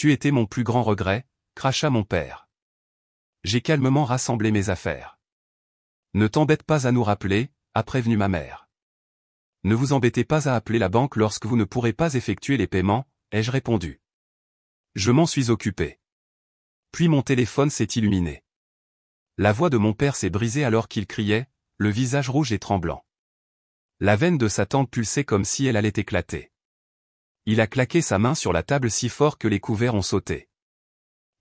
Tu étais mon plus grand regret, cracha mon père. J'ai calmement rassemblé mes affaires. Ne t'embête pas à nous rappeler, a prévenu ma mère. Ne vous embêtez pas à appeler la banque lorsque vous ne pourrez pas effectuer les paiements, ai-je répondu. Je m'en suis occupé. Puis mon téléphone s'est illuminé. La voix de mon père s'est brisée alors qu'il criait, le visage rouge et tremblant. La veine de sa tempe pulsait comme si elle allait éclater. Il a claqué sa main sur la table si fort que les couverts ont sauté.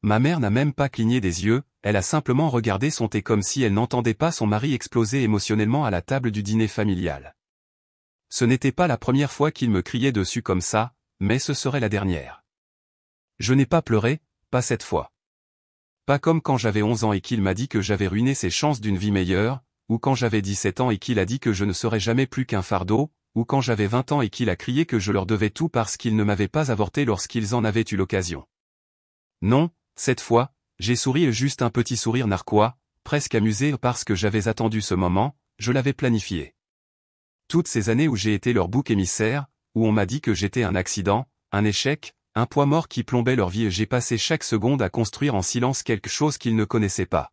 Ma mère n'a même pas cligné des yeux, elle a simplement regardé son thé comme si elle n'entendait pas son mari exploser émotionnellement à la table du dîner familial. Ce n'était pas la première fois qu'il me criait dessus comme ça, mais ce serait la dernière. Je n'ai pas pleuré, pas cette fois. Pas comme quand j'avais 11 ans et qu'il m'a dit que j'avais ruiné ses chances d'une vie meilleure, ou quand j'avais 17 ans et qu'il a dit que je ne serais jamais plus qu'un fardeau, ou quand j'avais 20 ans et qu'il a crié que je leur devais tout parce qu'ils ne m'avaient pas avorté lorsqu'ils en avaient eu l'occasion. Non, cette fois, j'ai souri et juste un petit sourire narquois, presque amusé parce que j'avais attendu ce moment, je l'avais planifié. Toutes ces années où j'ai été leur bouc émissaire, où on m'a dit que j'étais un accident, un échec, un poids mort qui plombait leur vie et j'ai passé chaque seconde à construire en silence quelque chose qu'ils ne connaissaient pas.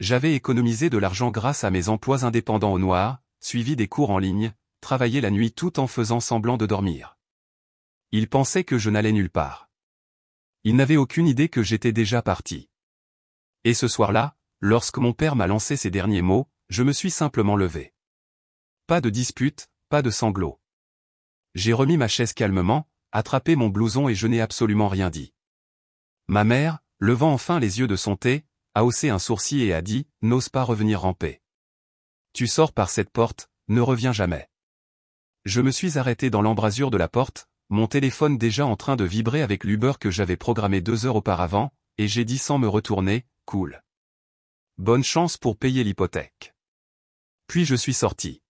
J'avais économisé de l'argent grâce à mes emplois indépendants au noir, suivi des cours en ligne, travaillé la nuit tout en faisant semblant de dormir. Ils pensaient que je n'allais nulle part. Ils n'avaient aucune idée que j'étais déjà parti. Et ce soir-là, lorsque mon père m'a lancé ces derniers mots, je me suis simplement levé. Pas de dispute, pas de sanglots. J'ai remis ma chaise calmement, attrapé mon blouson et je n'ai absolument rien dit. Ma mère, levant enfin les yeux de son thé, a haussé un sourcil et a dit « N'ose pas revenir ramper. Tu sors par cette porte, ne reviens jamais. » Je me suis arrêté dans l'embrasure de la porte, mon téléphone déjà en train de vibrer avec l'Uber que j'avais programmé 2 heures auparavant, et j'ai dit sans me retourner « Cool. Bonne chance pour payer l'hypothèque. » Puis je suis sorti.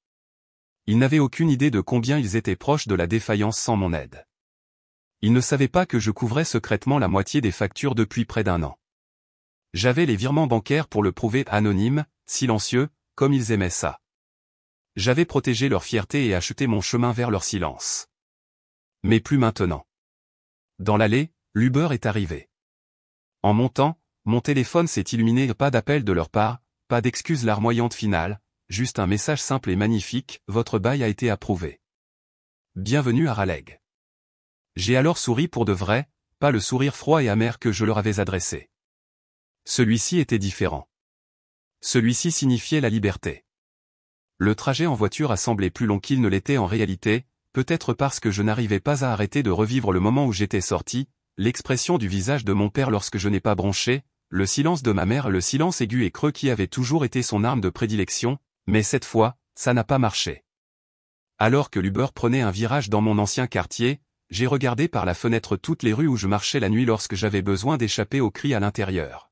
Ils n'avaient aucune idée de combien ils étaient proches de la défaillance sans mon aide. Ils ne savaient pas que je couvrais secrètement la moitié des factures depuis près d'1 an. J'avais les virements bancaires pour le prouver anonymes, silencieux, comme ils aimaient ça. J'avais protégé leur fierté et acheté mon chemin vers leur silence. Mais plus maintenant. Dans l'allée, l'Uber est arrivé. En montant, mon téléphone s'est illuminé, pas d'appel de leur part, pas d'excuse larmoyante finale, juste un message simple et magnifique, votre bail a été approuvé. Bienvenue à Raleigh. J'ai alors souri pour de vrai, pas le sourire froid et amer que je leur avais adressé. Celui-ci était différent. Celui-ci signifiait la liberté. Le trajet en voiture a semblé plus long qu'il ne l'était en réalité, peut-être parce que je n'arrivais pas à arrêter de revivre le moment où j'étais sorti, l'expression du visage de mon père lorsque je n'ai pas bronché, le silence de ma mère, le silence aigu et creux qui avait toujours été son arme de prédilection, mais cette fois, ça n'a pas marché. Alors que l'Uber prenait un virage dans mon ancien quartier, j'ai regardé par la fenêtre toutes les rues où je marchais la nuit lorsque j'avais besoin d'échapper aux cris à l'intérieur.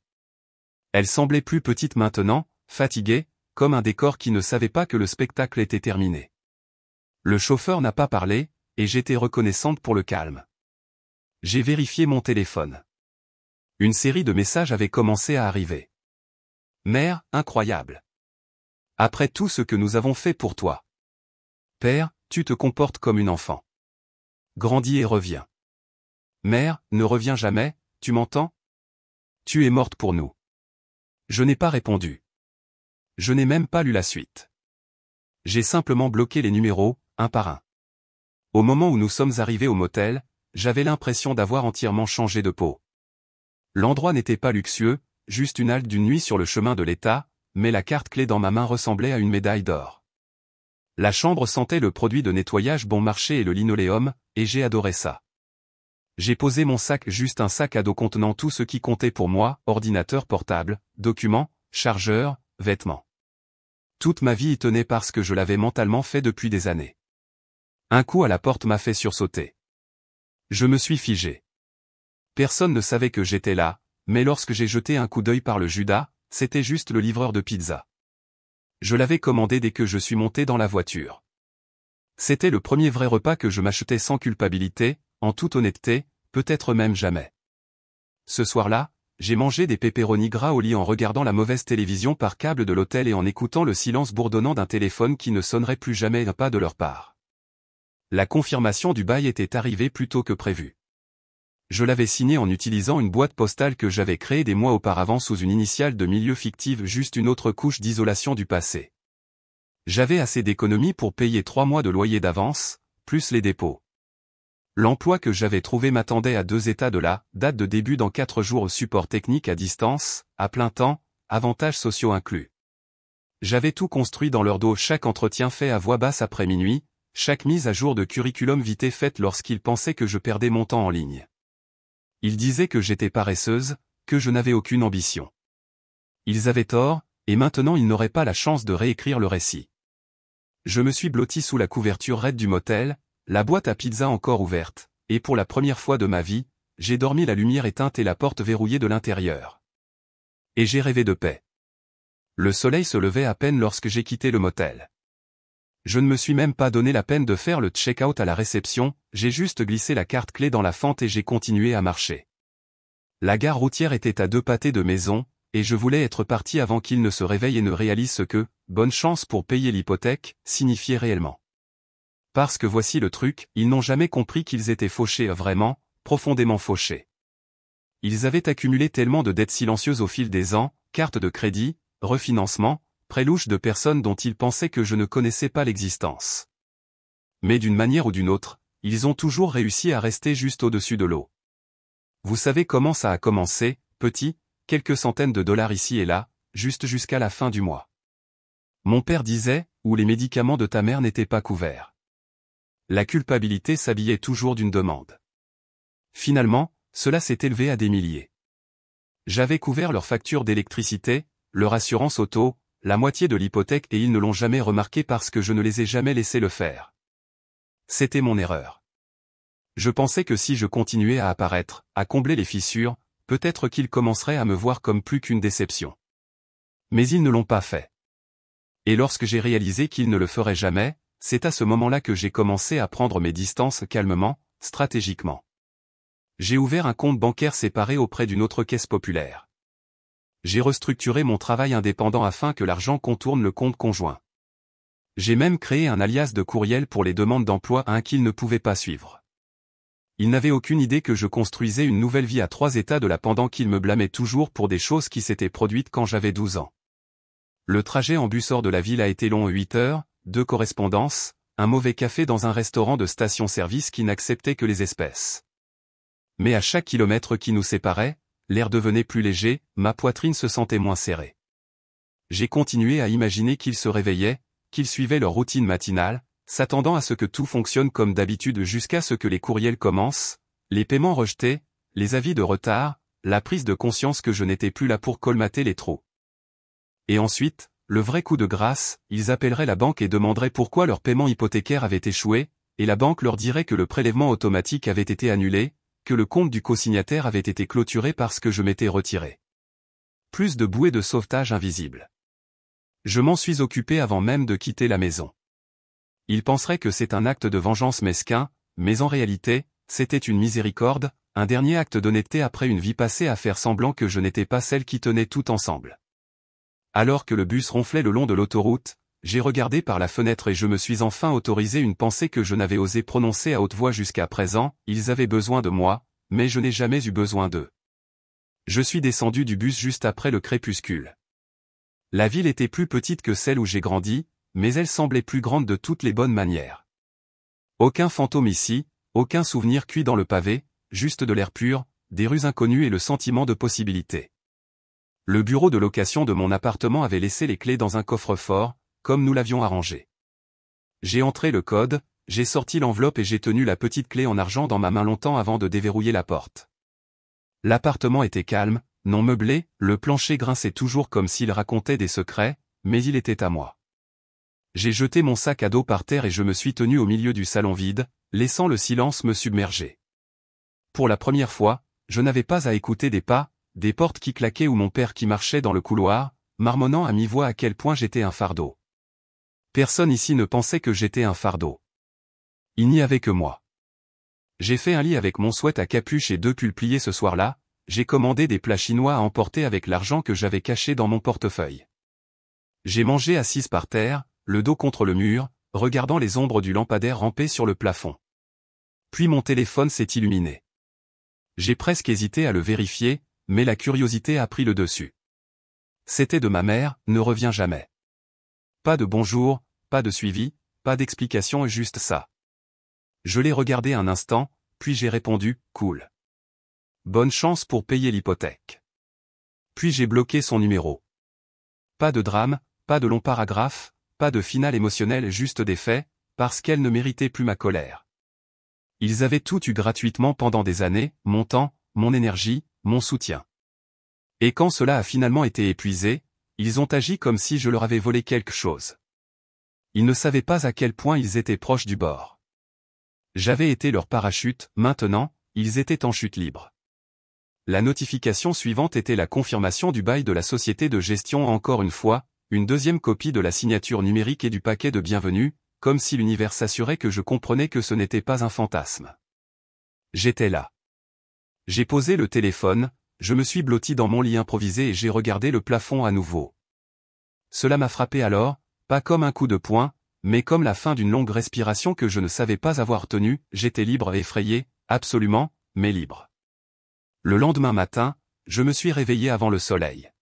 Elles semblaient plus petites maintenant, fatiguées, comme un décor qui ne savait pas que le spectacle était terminé. Le chauffeur n'a pas parlé, et j'étais reconnaissante pour le calme. J'ai vérifié mon téléphone. Une série de messages avait commencé à arriver. Mère, incroyable. Après tout ce que nous avons fait pour toi. Père, tu te comportes comme une enfant. Grandis et reviens. Mère, ne reviens jamais, tu m'entends? Tu es morte pour nous. Je n'ai pas répondu. Je n'ai même pas lu la suite. J'ai simplement bloqué les numéros, un par un. Au moment où nous sommes arrivés au motel, j'avais l'impression d'avoir entièrement changé de peau. L'endroit n'était pas luxueux, juste une halte d'une nuit sur le chemin de l'État, mais la carte clé dans ma main ressemblait à une médaille d'or. La chambre sentait le produit de nettoyage bon marché et le linoléum, et j'ai adoré ça. J'ai posé mon sac, juste un sac à dos contenant tout ce qui comptait pour moi, ordinateur portable, documents, chargeur, vêtements. Toute ma vie y tenait parce que je l'avais mentalement fait depuis des années. Un coup à la porte m'a fait sursauter. Je me suis figé. Personne ne savait que j'étais là, mais lorsque j'ai jeté un coup d'œil par le Judas, c'était juste le livreur de pizza. Je l'avais commandé dès que je suis monté dans la voiture. C'était le premier vrai repas que je m'achetais sans culpabilité, en toute honnêteté, peut-être même jamais. Ce soir-là, j'ai mangé des pepperonis gras au lit en regardant la mauvaise télévision par câble de l'hôtel et en écoutant le silence bourdonnant d'un téléphone qui ne sonnerait plus jamais, pas de leur part. La confirmation du bail était arrivée plus tôt que prévu. Je l'avais signé en utilisant une boîte postale que j'avais créée des mois auparavant sous une initiale de milieu fictive, juste une autre couche d'isolation du passé. J'avais assez d'économies pour payer 3 mois de loyer d'avance, plus les dépôts. L'emploi que j'avais trouvé m'attendait à 2 états de la date de début dans 4 jours au support technique à distance, à plein temps, avantages sociaux inclus. J'avais tout construit dans leur dos, chaque entretien fait à voix basse après minuit, chaque mise à jour de curriculum vitae faite lorsqu'ils pensaient que je perdais mon temps en ligne. Ils disaient que j'étais paresseuse, que je n'avais aucune ambition. Ils avaient tort, et maintenant ils n'auraient pas la chance de réécrire le récit. Je me suis blotti sous la couverture raide du motel, la boîte à pizza encore ouverte, et pour la première fois de ma vie, j'ai dormi la lumière éteinte et la porte verrouillée de l'intérieur. Et j'ai rêvé de paix. Le soleil se levait à peine lorsque j'ai quitté le motel. Je ne me suis même pas donné la peine de faire le check-out à la réception, j'ai juste glissé la carte clé dans la fente et j'ai continué à marcher. La gare routière était à 2 pâtés de maison, et je voulais être parti avant qu'il ne se réveille et ne réalise ce que, bonne chance pour payer l'hypothèque, signifiait réellement. Parce que voici le truc, ils n'ont jamais compris qu'ils étaient fauchés, vraiment, profondément fauchés. Ils avaient accumulé tellement de dettes silencieuses au fil des ans, cartes de crédit, refinancement, prêts louches de personnes dont ils pensaient que je ne connaissais pas l'existence. Mais d'une manière ou d'une autre, ils ont toujours réussi à rester juste au-dessus de l'eau. Vous savez comment ça a commencé, petit, quelques centaines de dollars ici et là, juste jusqu'à la fin du mois. Mon père disait, où les médicaments de ta mère n'étaient pas couverts. La culpabilité s'habillait toujours d'une demande. Finalement, cela s'est élevé à des milliers. J'avais couvert leurs factures d'électricité, leur assurance auto, la moitié de l'hypothèque et ils ne l'ont jamais remarqué parce que je ne les ai jamais laissés le faire. C'était mon erreur. Je pensais que si je continuais à apparaître, à combler les fissures, peut-être qu'ils commenceraient à me voir comme plus qu'une déception. Mais ils ne l'ont pas fait. Et lorsque j'ai réalisé qu'ils ne le feraient jamais, c'est à ce moment-là que j'ai commencé à prendre mes distances calmement, stratégiquement. J'ai ouvert un compte bancaire séparé auprès d'une autre caisse populaire. J'ai restructuré mon travail indépendant afin que l'argent contourne le compte conjoint. J'ai même créé un alias de courriel pour les demandes d'emploi à un qu'ils ne pouvaient pas suivre. Ils n'avaient aucune idée que je construisais une nouvelle vie à 3 états de là pendant qu'ils me blâmaient toujours pour des choses qui s'étaient produites quand j'avais 12 ans. Le trajet en bus hors de la ville a été long, 8 heures, 2 correspondances, un mauvais café dans un restaurant de station-service qui n'acceptait que les espèces. Mais à chaque kilomètre qui nous séparait, l'air devenait plus léger, ma poitrine se sentait moins serrée. J'ai continué à imaginer qu'ils se réveillaient, qu'ils suivaient leur routine matinale, s'attendant à ce que tout fonctionne comme d'habitude jusqu'à ce que les courriels commencent, les paiements rejetés, les avis de retard, la prise de conscience que je n'étais plus là pour colmater les trous. Et ensuite, le vrai coup de grâce, ils appelleraient la banque et demanderaient pourquoi leur paiement hypothécaire avait échoué, et la banque leur dirait que le prélèvement automatique avait été annulé, que le compte du cosignataire avait été clôturé parce que je m'étais retiré. Plus de bouées de sauvetage invisibles. Je m'en suis occupé avant même de quitter la maison. Ils penseraient que c'est un acte de vengeance mesquin, mais en réalité, c'était une miséricorde, un dernier acte d'honnêteté après une vie passée à faire semblant que je n'étais pas celle qui tenait tout ensemble. Alors que le bus ronflait le long de l'autoroute, j'ai regardé par la fenêtre et je me suis enfin autorisé une pensée que je n'avais osé prononcer à haute voix jusqu'à présent, ils avaient besoin de moi, mais je n'ai jamais eu besoin d'eux. Je suis descendu du bus juste après le crépuscule. La ville était plus petite que celle où j'ai grandi, mais elle semblait plus grande de toutes les bonnes manières. Aucun fantôme ici, aucun souvenir cuit dans le pavé, juste de l'air pur, des rues inconnues et le sentiment de possibilité. Le bureau de location de mon appartement avait laissé les clés dans un coffre-fort, comme nous l'avions arrangé. J'ai entré le code, j'ai sorti l'enveloppe et j'ai tenu la petite clé en argent dans ma main longtemps avant de déverrouiller la porte. L'appartement était calme, non meublé, le plancher grinçait toujours comme s'il racontait des secrets, mais il était à moi. J'ai jeté mon sac à dos par terre et je me suis tenu au milieu du salon vide, laissant le silence me submerger. Pour la première fois, je n'avais pas à écouter des pas, des portes qui claquaient ou mon père qui marchait dans le couloir, marmonnant à mi-voix à quel point j'étais un fardeau. Personne ici ne pensait que j'étais un fardeau. Il n'y avait que moi. J'ai fait un lit avec mon sweat à capuche et 2 pulls pliés ce soir-là, j'ai commandé des plats chinois à emporter avec l'argent que j'avais caché dans mon portefeuille. J'ai mangé assise par terre, le dos contre le mur, regardant les ombres du lampadaire ramper sur le plafond. Puis mon téléphone s'est illuminé. J'ai presque hésité à le vérifier, mais la curiosité a pris le dessus. C'était de ma mère, ne revient jamais. Pas de bonjour, pas de suivi, pas d'explication, juste ça. Je l'ai regardé un instant, puis j'ai répondu, cool. Bonne chance pour payer l'hypothèque. Puis j'ai bloqué son numéro. Pas de drame, pas de long paragraphe, pas de finale émotionnelle, juste des faits, parce qu'elle ne méritait plus ma colère. Ils avaient tout eu gratuitement pendant des années, mon temps, mon énergie, mon soutien. Et quand cela a finalement été épuisé, ils ont agi comme si je leur avais volé quelque chose. Ils ne savaient pas à quel point ils étaient proches du bord. J'avais été leur parachute, maintenant, ils étaient en chute libre. La notification suivante était la confirmation du bail de la société de gestion, encore une fois, une deuxième copie de la signature numérique et du paquet de bienvenue, comme si l'univers s'assurait que je comprenais que ce n'était pas un fantasme. J'étais là. J'ai posé le téléphone, je me suis blotti dans mon lit improvisé et j'ai regardé le plafond à nouveau. Cela m'a frappé alors, pas comme un coup de poing, mais comme la fin d'une longue respiration que je ne savais pas avoir tenue. J'étais libre et effrayé, absolument, mais libre. Le lendemain matin, je me suis réveillé avant le soleil.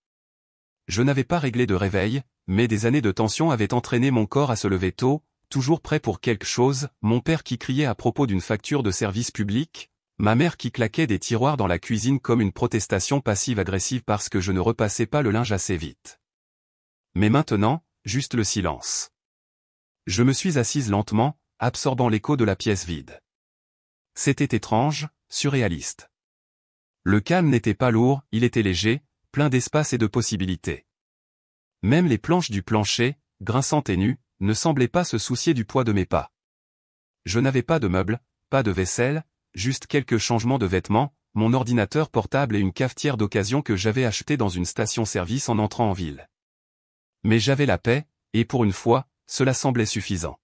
Je n'avais pas réglé de réveil, mais des années de tension avaient entraîné mon corps à se lever tôt, toujours prêt pour quelque chose, mon père qui criait à propos d'une facture de service public, ma mère qui claquait des tiroirs dans la cuisine comme une protestation passive-agressive parce que je ne repassais pas le linge assez vite. Mais maintenant, juste le silence. Je me suis assise lentement, absorbant l'écho de la pièce vide. C'était étrange, surréaliste. Le calme n'était pas lourd, il était léger, plein d'espace et de possibilités. Même les planches du plancher, grinçantes et nues, ne semblaient pas se soucier du poids de mes pas. Je n'avais pas de meubles, pas de vaisselle, juste quelques changements de vêtements, mon ordinateur portable et une cafetière d'occasion que j'avais achetée dans une station-service en entrant en ville. Mais j'avais la paix, et pour une fois, cela semblait suffisant.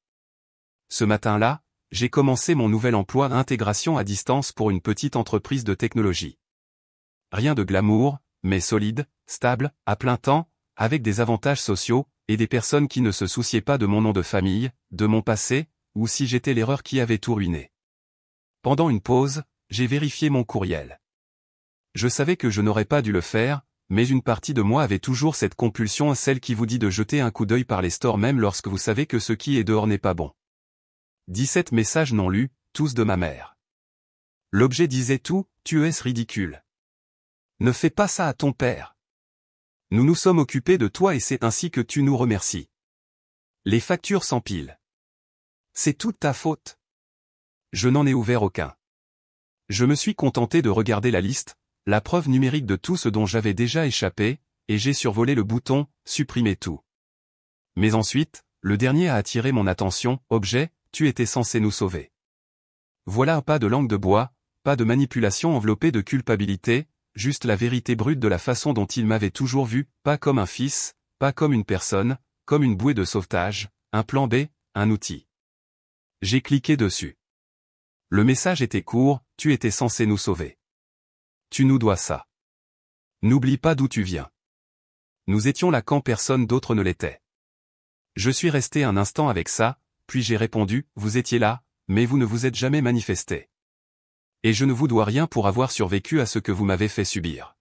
Ce matin-là, j'ai commencé mon nouvel emploi intégration à distance pour une petite entreprise de technologie. Rien de glamour, mais solide, stable, à plein temps, avec des avantages sociaux, et des personnes qui ne se souciaient pas de mon nom de famille, de mon passé, ou si j'étais l'erreur qui avait tout ruiné. Pendant une pause, j'ai vérifié mon courriel. Je savais que je n'aurais pas dû le faire, mais une partie de moi avait toujours cette compulsion, celle qui vous dit de jeter un coup d'œil par les stores même lorsque vous savez que ce qui est dehors n'est pas bon. 17 messages non lus, tous de ma mère. L'objet disait tout, tu es ridicule. Ne fais pas ça à ton père. Nous nous sommes occupés de toi et c'est ainsi que tu nous remercies. Les factures s'empilent. C'est toute ta faute. Je n'en ai ouvert aucun. Je me suis contenté de regarder la liste, la preuve numérique de tout ce dont j'avais déjà échappé, et j'ai survolé le bouton « Supprimer tout ». Mais ensuite, le dernier a attiré mon attention, objet, tu étais censé nous sauver. Voilà un pas de langue de bois, pas de manipulation enveloppée de culpabilité, juste la vérité brute de la façon dont il m'avait toujours vu, pas comme un fils, pas comme une personne, comme une bouée de sauvetage, un plan B, un outil. J'ai cliqué dessus. Le message était court, tu étais censé nous sauver. Tu nous dois ça. N'oublie pas d'où tu viens. Nous étions là quand personne d'autre ne l'était. Je suis resté un instant avec ça, puis j'ai répondu, vous étiez là, mais vous ne vous êtes jamais manifesté. Et je ne vous dois rien pour avoir survécu à ce que vous m'avez fait subir.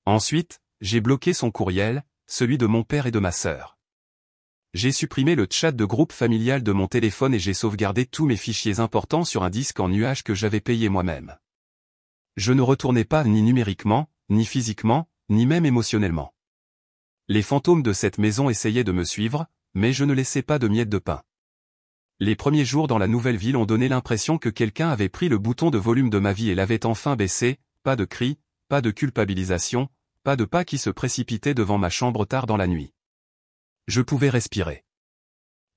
Ensuite, j'ai bloqué son courriel, celui de mon père et de ma sœur. J'ai supprimé le chat de groupe familial de mon téléphone et j'ai sauvegardé tous mes fichiers importants sur un disque en nuage que j'avais payé moi-même. Je ne retournais pas ni numériquement, ni physiquement, ni même émotionnellement. Les fantômes de cette maison essayaient de me suivre, mais je ne laissais pas de miettes de pain. Les premiers jours dans la nouvelle ville ont donné l'impression que quelqu'un avait pris le bouton de volume de ma vie et l'avait enfin baissé, pas de cris, pas de culpabilisation, pas de pas qui se précipitaient devant ma chambre tard dans la nuit. Je pouvais respirer.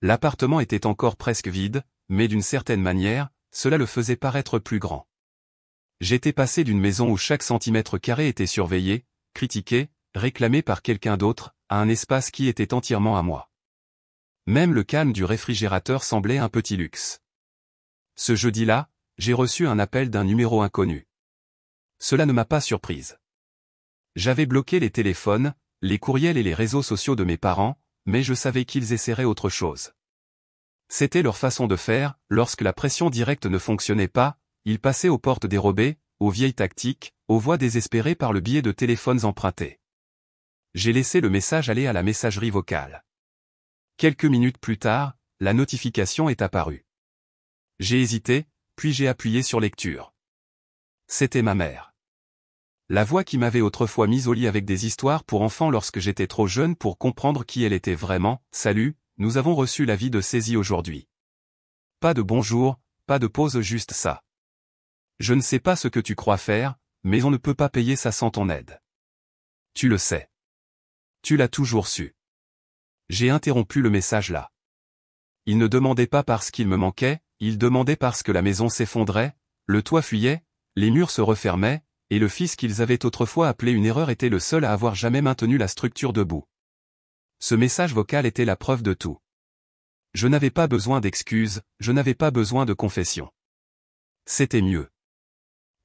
L'appartement était encore presque vide, mais d'une certaine manière, cela le faisait paraître plus grand. J'étais passé d'une maison où chaque centimètre carré était surveillé, critiqué, réclamé par quelqu'un d'autre, à un espace qui était entièrement à moi. Même le calme du réfrigérateur semblait un petit luxe. Ce jeudi-là, j'ai reçu un appel d'un numéro inconnu. Cela ne m'a pas surprise. J'avais bloqué les téléphones, les courriels et les réseaux sociaux de mes parents, mais je savais qu'ils essaieraient autre chose. C'était leur façon de faire, lorsque la pression directe ne fonctionnait pas, ils passaient aux portes dérobées, aux vieilles tactiques, aux voix désespérées par le biais de téléphones empruntés. J'ai laissé le message aller à la messagerie vocale. Quelques minutes plus tard, la notification est apparue. J'ai hésité, puis j'ai appuyé sur lecture. C'était ma mère. La voix qui m'avait autrefois mise au lit avec des histoires pour enfants lorsque j'étais trop jeune pour comprendre qui elle était vraiment. Salut, nous avons reçu l'avis de saisie aujourd'hui. Pas de bonjour, pas de pause, juste ça. Je ne sais pas ce que tu crois faire, mais on ne peut pas payer ça sans ton aide. Tu le sais. Tu l'as toujours su. J'ai interrompu le message là. Il ne demandait pas parce qu'il me manquait, il demandait parce que la maison s'effondrait, le toit fuyait, les murs se refermaient, et le fils qu'ils avaient autrefois appelé une erreur était le seul à avoir jamais maintenu la structure debout. Ce message vocal était la preuve de tout. Je n'avais pas besoin d'excuses, je n'avais pas besoin de confession. C'était mieux.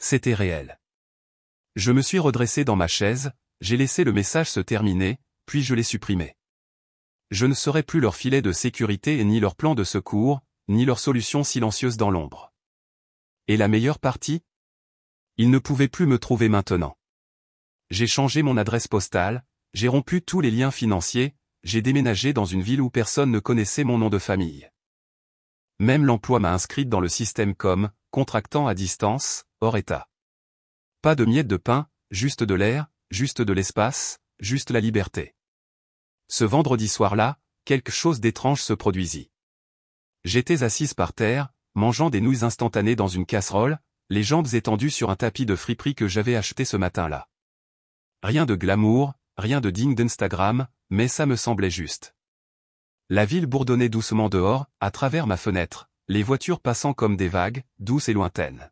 C'était réel. Je me suis redressé dans ma chaise, j'ai laissé le message se terminer, puis je l'ai supprimé. Je ne serai plus leur filet de sécurité et ni leur plan de secours, ni leur solution silencieuse dans l'ombre. Et la meilleure partie ? Ils ne pouvaient plus me trouver maintenant. J'ai changé mon adresse postale, j'ai rompu tous les liens financiers, j'ai déménagé dans une ville où personne ne connaissait mon nom de famille. Même l'emploi m'a inscrite dans le système comme contractant à distance, hors état. Pas de miettes de pain, juste de l'air, juste de l'espace, juste la liberté. Ce vendredi soir-là, quelque chose d'étrange se produisit. J'étais assise par terre, mangeant des nouilles instantanées dans une casserole, les jambes étendues sur un tapis de friperie que j'avais acheté ce matin-là. Rien de glamour, rien de digne d'Instagram, mais ça me semblait juste. La ville bourdonnait doucement dehors, à travers ma fenêtre, les voitures passant comme des vagues, douces et lointaines.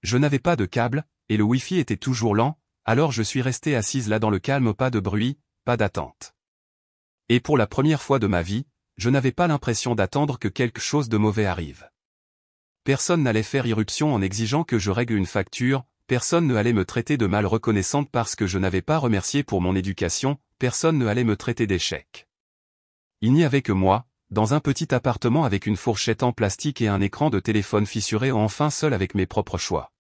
Je n'avais pas de câble, et le Wi-Fi était toujours lent, alors je suis restée assise là dans le calme, pas de bruit, pas d'attente. Et pour la première fois de ma vie, je n'avais pas l'impression d'attendre que quelque chose de mauvais arrive. Personne n'allait faire irruption en exigeant que je règle une facture, personne ne allait me traiter de mal reconnaissante parce que je n'avais pas remercié pour mon éducation, personne ne allait me traiter d'échec. Il n'y avait que moi, dans un petit appartement avec une fourchette en plastique et un écran de téléphone fissuré, enfin seul avec mes propres choix.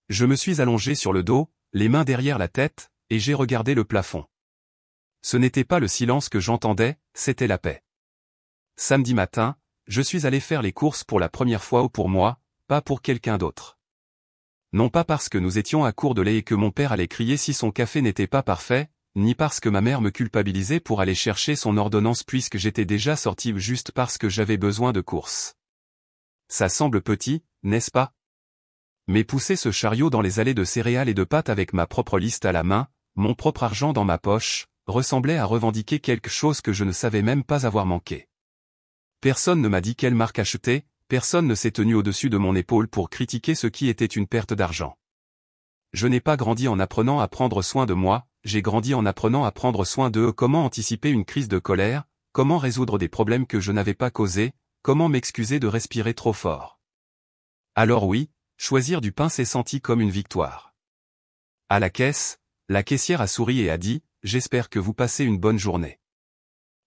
Je me suis allongé sur le dos, les mains derrière la tête, et j'ai regardé le plafond. Ce n'était pas le silence que j'entendais, c'était la paix. Samedi matin, je suis allé faire les courses pour la première fois pour moi, pas pour quelqu'un d'autre. Non pas parce que nous étions à court de lait et que mon père allait crier si son café n'était pas parfait, ni parce que ma mère me culpabilisait pour aller chercher son ordonnance puisque j'étais déjà sorti, juste parce que j'avais besoin de courses. Ça semble petit, n'est-ce pas? Mais pousser ce chariot dans les allées de céréales et de pâtes avec ma propre liste à la main, mon propre argent dans ma poche, ressemblait à revendiquer quelque chose que je ne savais même pas avoir manqué. Personne ne m'a dit quelle marque acheter, personne ne s'est tenu au-dessus de mon épaule pour critiquer ce qui était une perte d'argent. Je n'ai pas grandi en apprenant à prendre soin de moi, j'ai grandi en apprenant à prendre soin d'eux. Comment anticiper une crise de colère, comment résoudre des problèmes que je n'avais pas causés, comment m'excuser de respirer trop fort. Alors oui, choisir du pain s'est senti comme une victoire. À la caisse, la caissière a souri et a dit « J'espère que vous passez une bonne journée ».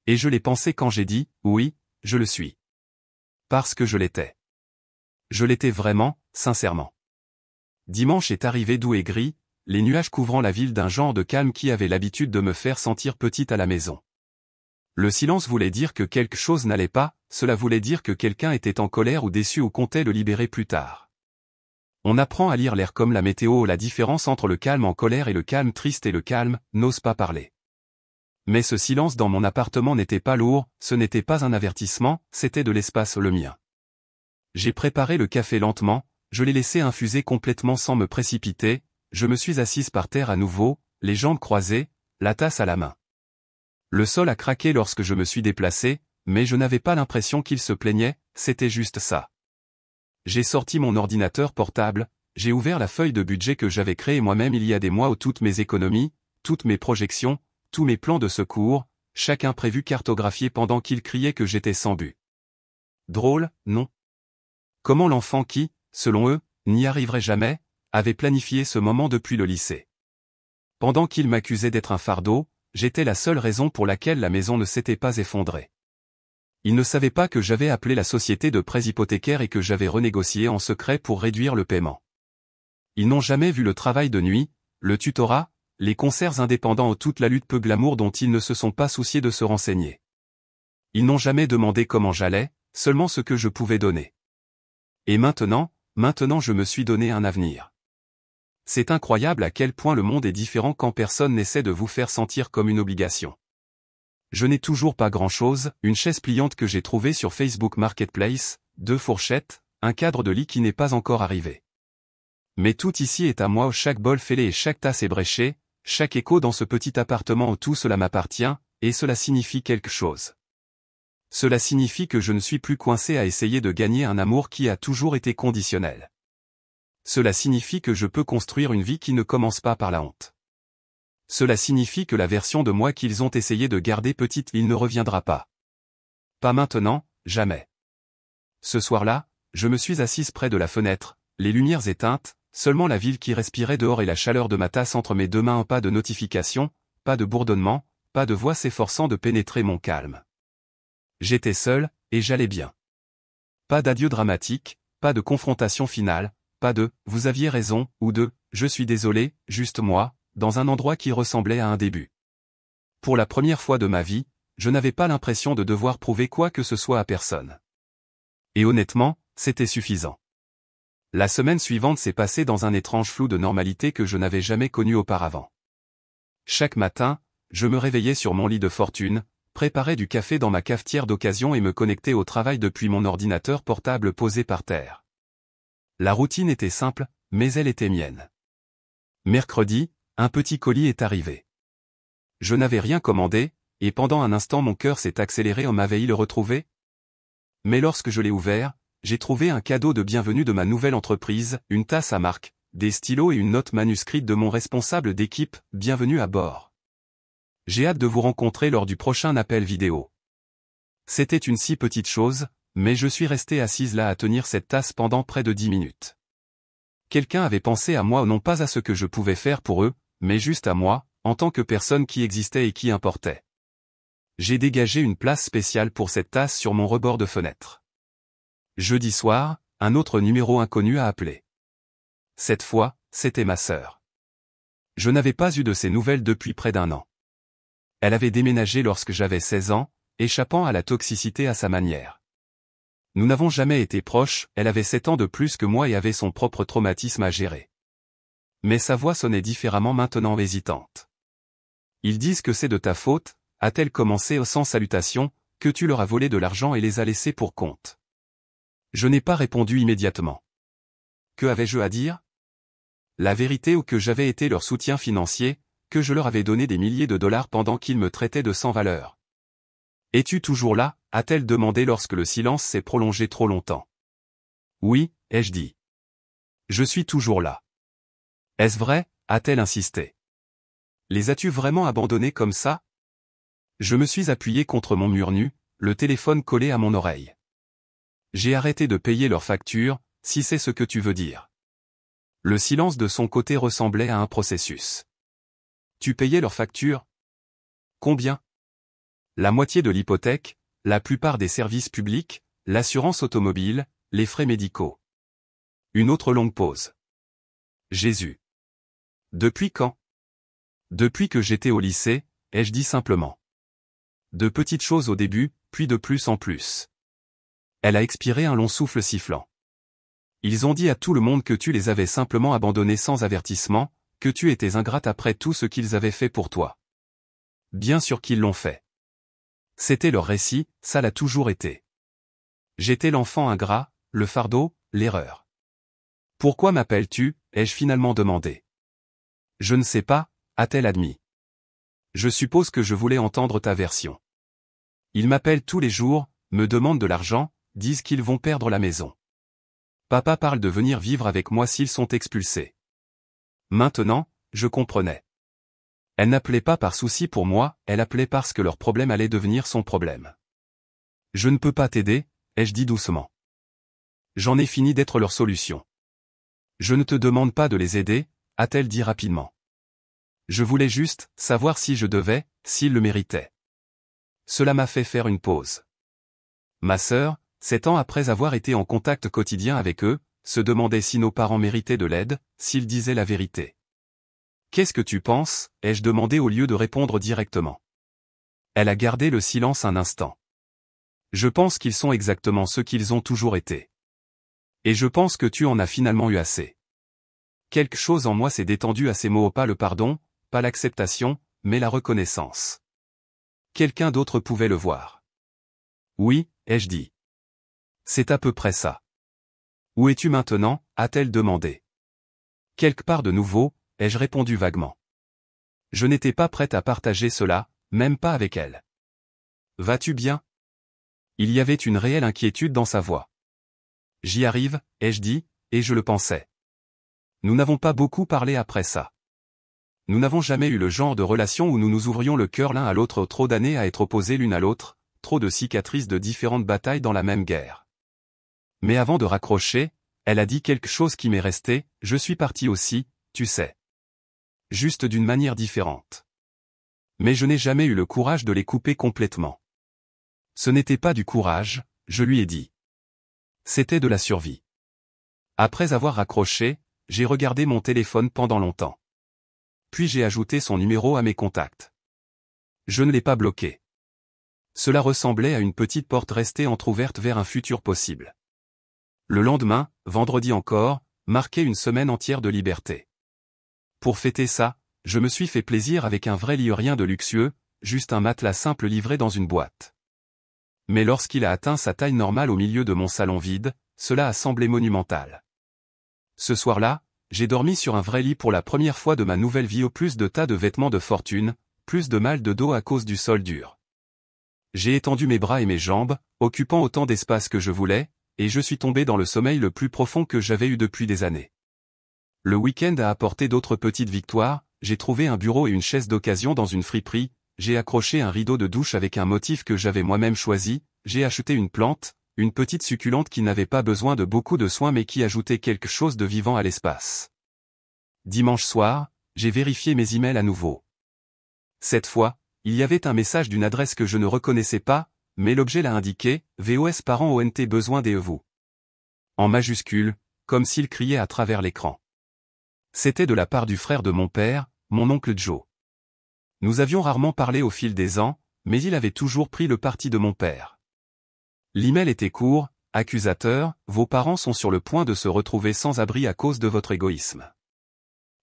Et je l'ai pensé quand j'ai dit « Oui, je le suis ». Parce que je l'étais. Je l'étais vraiment, sincèrement. Dimanche est arrivé doux et gris, les nuages couvrant la ville d'un genre de calme qui avait l'habitude de me faire sentir petite à la maison. Le silence voulait dire que quelque chose n'allait pas, cela voulait dire que quelqu'un était en colère ou déçu ou comptait le libérer plus tard. On apprend à lire l'air comme la météo, la différence entre le calme en colère et le calme triste et le calme n'ose pas parler. Mais ce silence dans mon appartement n'était pas lourd, ce n'était pas un avertissement, c'était de l'espace, le mien. J'ai préparé le café lentement, je l'ai laissé infuser complètement sans me précipiter, je me suis assise par terre à nouveau, les jambes croisées, la tasse à la main. Le sol a craqué lorsque je me suis déplacé, mais je n'avais pas l'impression qu'il se plaignait, c'était juste ça. J'ai sorti mon ordinateur portable, j'ai ouvert la feuille de budget que j'avais créée moi-même il y a des mois où toutes mes économies, toutes mes projections, tous mes plans de secours, chaque imprévu cartographié pendant qu'il criait que j'étais sans but. Drôle, non? Comment l'enfant qui, selon eux, n'y arriverait jamais, avait planifié ce moment depuis le lycée. Pendant qu'il m'accusait d'être un fardeau, j'étais la seule raison pour laquelle la maison ne s'était pas effondrée. Il ne savait pas que j'avais appelé la société de prêts hypothécaires et que j'avais renégocié en secret pour réduire le paiement. Ils n'ont jamais vu le travail de nuit, le tutorat, les concerts indépendants ou toute la lutte peu glamour dont ils ne se sont pas souciés de se renseigner. Ils n'ont jamais demandé comment j'allais, seulement ce que je pouvais donner. Et maintenant je me suis donné un avenir. C'est incroyable à quel point le monde est différent quand personne n'essaie de vous faire sentir comme une obligation. Je n'ai toujours pas grand-chose, une chaise pliante que j'ai trouvée sur Facebook Marketplace, 2 fourchettes, un cadre de lit qui n'est pas encore arrivé. Mais tout ici est à moi, chaque bol fêlé et chaque tasse ébréchée, chaque écho dans ce petit appartement où tout cela m'appartient, et cela signifie quelque chose. Cela signifie que je ne suis plus coincé à essayer de gagner un amour qui a toujours été conditionnel. Cela signifie que je peux construire une vie qui ne commence pas par la honte. Cela signifie que la version de moi qu'ils ont essayé de garder petite, il ne reviendra pas. Pas maintenant, jamais. Ce soir-là, je me suis assise près de la fenêtre, les lumières éteintes, seulement la ville qui respirait dehors et la chaleur de ma tasse entre mes deux mains, pas de notification, pas de bourdonnement, pas de voix s'efforçant de pénétrer mon calme. J'étais seul, et j'allais bien. Pas d'adieu dramatique, pas de confrontation finale, pas de « vous aviez raison » ou de « je suis désolé », juste moi, dans un endroit qui ressemblait à un début. Pour la première fois de ma vie, je n'avais pas l'impression de devoir prouver quoi que ce soit à personne. Et honnêtement, c'était suffisant. La semaine suivante s'est passée dans un étrange flou de normalité que je n'avais jamais connu auparavant. Chaque matin, je me réveillais sur mon lit de fortune, préparais du café dans ma cafetière d'occasion et me connectais au travail depuis mon ordinateur portable posé par terre. La routine était simple, mais elle était mienne. Mercredi, un petit colis est arrivé. Je n'avais rien commandé, et pendant un instant mon cœur s'est accéléré. M'avait-il le retrouvé? Mais lorsque je l'ai ouvert, j'ai trouvé un cadeau de bienvenue de ma nouvelle entreprise, une tasse à marque, des stylos et une note manuscrite de mon responsable d'équipe, bienvenue à bord. J'ai hâte de vous rencontrer lors du prochain appel vidéo. C'était une si petite chose, mais je suis resté assise là à tenir cette tasse pendant près de 10 minutes. Quelqu'un avait pensé à moi, non pas à ce que je pouvais faire pour eux, mais juste à moi, en tant que personne qui existait et qui importait. J'ai dégagé une place spéciale pour cette tasse sur mon rebord de fenêtre. Jeudi soir, un autre numéro inconnu a appelé. Cette fois, c'était ma sœur. Je n'avais pas eu de ses nouvelles depuis près d'1 an. Elle avait déménagé lorsque j'avais 16 ans, échappant à la toxicité à sa manière. Nous n'avons jamais été proches, elle avait 7 ans de plus que moi et avait son propre traumatisme à gérer. Mais sa voix sonnait différemment maintenant, hésitante. Ils disent que c'est de ta faute, a-t-elle commencé sans salutation, que tu leur as volé de l'argent et les as laissés pour compte. Je n'ai pas répondu immédiatement. Que avais-je à dire? La vérité, ou que j'avais été leur soutien financier, que je leur avais donné des milliers de dollars pendant qu'ils me traitaient de sans valeur. Es-tu toujours là? A-t-elle demandé lorsque le silence s'est prolongé trop longtemps. Oui, ai-je dit. Je suis toujours là. Est-ce vrai? A-t-elle insisté. Les as-tu vraiment abandonnés comme ça? Je me suis appuyé contre mon mur nu, le téléphone collé à mon oreille. J'ai arrêté de payer leurs factures, si c'est ce que tu veux dire. Le silence de son côté ressemblait à un processus. Tu payais leurs factures? Combien? La moitié de l'hypothèque, la plupart des services publics, l'assurance automobile, les frais médicaux. Une autre longue pause. Jésus. Depuis quand? Depuis que j'étais au lycée, ai-je dit simplement. De petites choses au début, puis de plus en plus. Elle a expiré un long souffle sifflant. Ils ont dit à tout le monde que tu les avais simplement abandonnés sans avertissement, que tu étais ingrate après tout ce qu'ils avaient fait pour toi. Bien sûr qu'ils l'ont fait. C'était leur récit, ça l'a toujours été. J'étais l'enfant ingrat, le fardeau, l'erreur. Pourquoi m'appelles-tu? Ai-je finalement demandé. Je ne sais pas, a-t-elle admis. Je suppose que je voulais entendre ta version. Ils m'appellent tous les jours, me demandent de l'argent, disent qu'ils vont perdre la maison. Papa parle de venir vivre avec moi s'ils sont expulsés. Maintenant, je comprenais. Elle n'appelait pas par souci pour moi, elle appelait parce que leur problème allait devenir son problème. Je ne peux pas t'aider, ai-je dit doucement. J'en ai fini d'être leur solution. Je ne te demande pas de les aider, a-t-elle dit rapidement. Je voulais juste savoir si je devais, s'ils le méritaient. Cela m'a fait faire une pause. Ma sœur, 7 ans après avoir été en contact quotidien avec eux, se demandait si nos parents méritaient de l'aide, s'ils disaient la vérité. Qu'est-ce que tu penses, ai-je demandé au lieu de répondre directement. Elle a gardé le silence un instant. Je pense qu'ils sont exactement ce qu'ils ont toujours été. Et je pense que tu en as finalement eu assez. Quelque chose en moi s'est détendu à ces mots, pas le pardon, pas l'acceptation, mais la reconnaissance. Quelqu'un d'autre pouvait le voir. Oui, ai-je dit. C'est à peu près ça. Où es-tu maintenant, a-t-elle demandé. Quelque part de nouveau, ai-je répondu vaguement. Je n'étais pas prête à partager cela, même pas avec elle. Vas-tu bien? Il y avait une réelle inquiétude dans sa voix. J'y arrive, ai-je dit, et je le pensais. Nous n'avons pas beaucoup parlé après ça. Nous n'avons jamais eu le genre de relation où nous nous ouvrions le cœur l'un à l'autre, trop d'années à être opposés l'une à l'autre, trop de cicatrices de différentes batailles dans la même guerre. Mais avant de raccrocher, elle a dit quelque chose qui m'est resté, je suis parti aussi, tu sais. Juste d'une manière différente. Mais je n'ai jamais eu le courage de les couper complètement. Ce n'était pas du courage, je lui ai dit. C'était de la survie. Après avoir raccroché, j'ai regardé mon téléphone pendant longtemps. Puis j'ai ajouté son numéro à mes contacts. Je ne l'ai pas bloqué. Cela ressemblait à une petite porte restée entr'ouverte vers un futur possible. Le lendemain, vendredi encore, marquait une semaine entière de liberté. Pour fêter ça, je me suis fait plaisir avec un vrai lit, rien de luxueux, juste un matelas simple livré dans une boîte. Mais lorsqu'il a atteint sa taille normale au milieu de mon salon vide, cela a semblé monumental. Ce soir-là, j'ai dormi sur un vrai lit pour la première fois de ma nouvelle vie, au plus de tas de vêtements de fortune, plus de mal de dos à cause du sol dur. J'ai étendu mes bras et mes jambes, occupant autant d'espace que je voulais, et je suis tombé dans le sommeil le plus profond que j'avais eu depuis des années. Le week-end a apporté d'autres petites victoires, j'ai trouvé un bureau et une chaise d'occasion dans une friperie, j'ai accroché un rideau de douche avec un motif que j'avais moi-même choisi, j'ai acheté une plante, une petite succulente qui n'avait pas besoin de beaucoup de soins mais qui ajoutait quelque chose de vivant à l'espace. Dimanche soir, j'ai vérifié mes emails à nouveau. Cette fois, il y avait un message d'une adresse que je ne reconnaissais pas, mais l'objet l'a indiqué, VOS parents ONT besoin de vous. En majuscule, comme s'il criait à travers l'écran. C'était de la part du frère de mon père, mon oncle Joe. Nous avions rarement parlé au fil des ans, mais il avait toujours pris le parti de mon père. L'email était court, accusateur, vos parents sont sur le point de se retrouver sans abri à cause de votre égoïsme.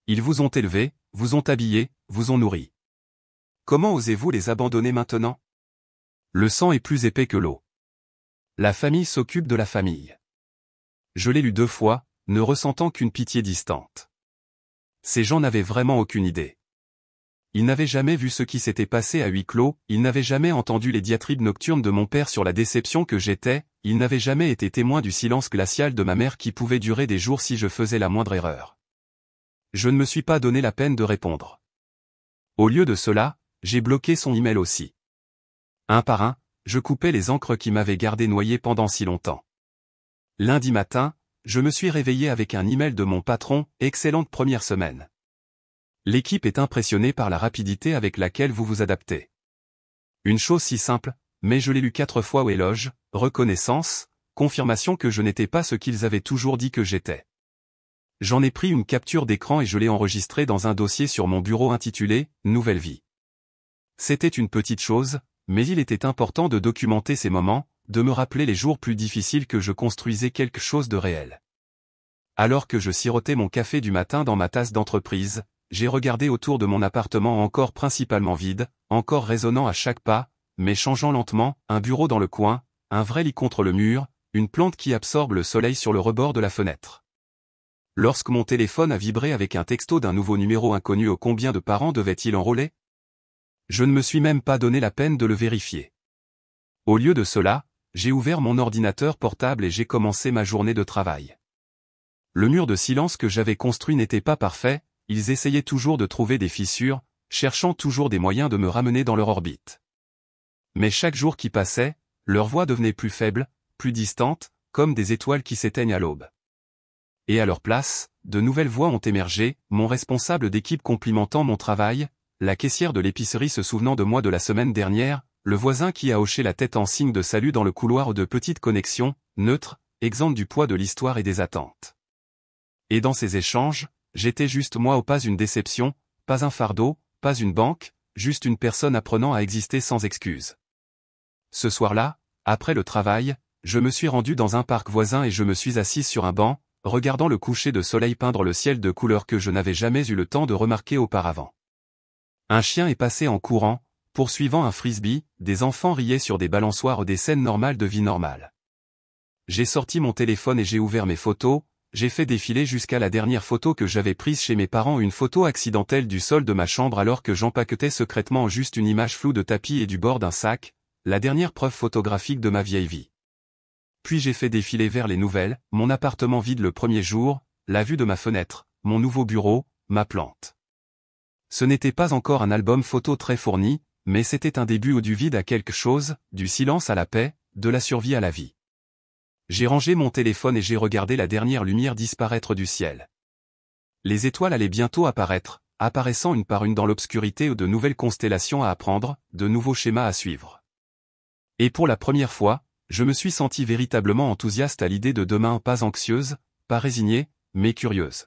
Ils vous ont élevé, vous ont habillé, vous ont nourri. Comment osez-vous les abandonner maintenant? Le sang est plus épais que l'eau. La famille s'occupe de la famille. Je l'ai lu 2 fois, ne ressentant qu'une pitié distante. Ces gens n'avaient vraiment aucune idée. Ils n'avaient jamais vu ce qui s'était passé à huis clos, ils n'avaient jamais entendu les diatribes nocturnes de mon père sur la déception que j'étais, ils n'avaient jamais été témoins du silence glacial de ma mère qui pouvait durer des jours si je faisais la moindre erreur. Je ne me suis pas donné la peine de répondre. Au lieu de cela, j'ai bloqué son email aussi. Un par un, je coupais les encres qui m'avaient gardé noyé pendant si longtemps. Lundi matin, je me suis réveillé avec un email de mon patron, excellente première semaine. L'équipe est impressionnée par la rapidité avec laquelle vous vous adaptez. Une chose si simple, mais je l'ai lu 4 fois au éloge, reconnaissance, confirmation que je n'étais pas ce qu'ils avaient toujours dit que j'étais. J'en ai pris une capture d'écran et je l'ai enregistré dans un dossier sur mon bureau intitulé « Nouvelle vie ». C'était une petite chose, mais il était important de documenter ces moments, de me rappeler les jours plus difficiles que je construisais quelque chose de réel. Alors que je sirotais mon café du matin dans ma tasse d'entreprise, j'ai regardé autour de mon appartement encore principalement vide, encore résonnant à chaque pas, mais changeant lentement, un bureau dans le coin, un vrai lit contre le mur, une plante qui absorbe le soleil sur le rebord de la fenêtre. Lorsque mon téléphone a vibré avec un texto d'un nouveau numéro inconnu, combien de parents devait-il enrôler? Je ne me suis même pas donné la peine de le vérifier. Au lieu de cela, j'ai ouvert mon ordinateur portable et j'ai commencé ma journée de travail. Le mur de silence que j'avais construit n'était pas parfait, ils essayaient toujours de trouver des fissures, cherchant toujours des moyens de me ramener dans leur orbite. Mais chaque jour qui passait, leur voix devenait plus faible, plus distante, comme des étoiles qui s'éteignent à l'aube. Et à leur place, de nouvelles voix ont émergé, mon responsable d'équipe complimentant mon travail, la caissière de l'épicerie se souvenant de moi de la semaine dernière, le voisin qui a hoché la tête en signe de salut dans le couloir, de petites connexions, neutres, exemptes du poids de l'histoire et des attentes. Et dans ces échanges, j'étais juste moi, pas une déception, pas un fardeau, pas une banque, juste une personne apprenant à exister sans excuse. Ce soir-là, après le travail, je me suis rendu dans un parc voisin et je me suis assis sur un banc, regardant le coucher de soleil peindre le ciel de couleurs que je n'avais jamais eu le temps de remarquer auparavant. Un chien est passé en courant, poursuivant un frisbee, des enfants riaient sur des balançoires, des scènes normales de vie normale. J'ai sorti mon téléphone et j'ai ouvert mes photos, j'ai fait défiler jusqu'à la dernière photo que j'avais prise chez mes parents, une photo accidentelle du sol de ma chambre alors que j'empaquetais secrètement juste une image floue de tapis et du bord d'un sac, la dernière preuve photographique de ma vieille vie. Puis j'ai fait défiler vers les nouvelles, mon appartement vide le premier jour, la vue de ma fenêtre, mon nouveau bureau, ma plante. Ce n'était pas encore un album photo très fourni, mais c'était un début du vide à quelque chose, du silence à la paix, de la survie à la vie. J'ai rangé mon téléphone et j'ai regardé la dernière lumière disparaître du ciel. Les étoiles allaient bientôt apparaître, apparaissant une par une dans l'obscurité, ou de nouvelles constellations à apprendre, de nouveaux schémas à suivre. Et pour la première fois, je me suis senti véritablement enthousiaste à l'idée de demain, pas anxieuse, pas résignée, mais curieuse.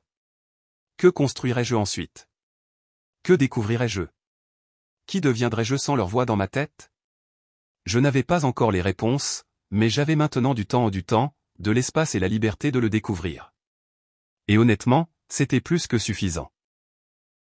Que construirais-je ensuite? Que découvrirais-je? Qui deviendrais-je sans leur voix dans ma tête? Je n'avais pas encore les réponses, mais j'avais maintenant du temps, de l'espace et la liberté de le découvrir. Et honnêtement, c'était plus que suffisant.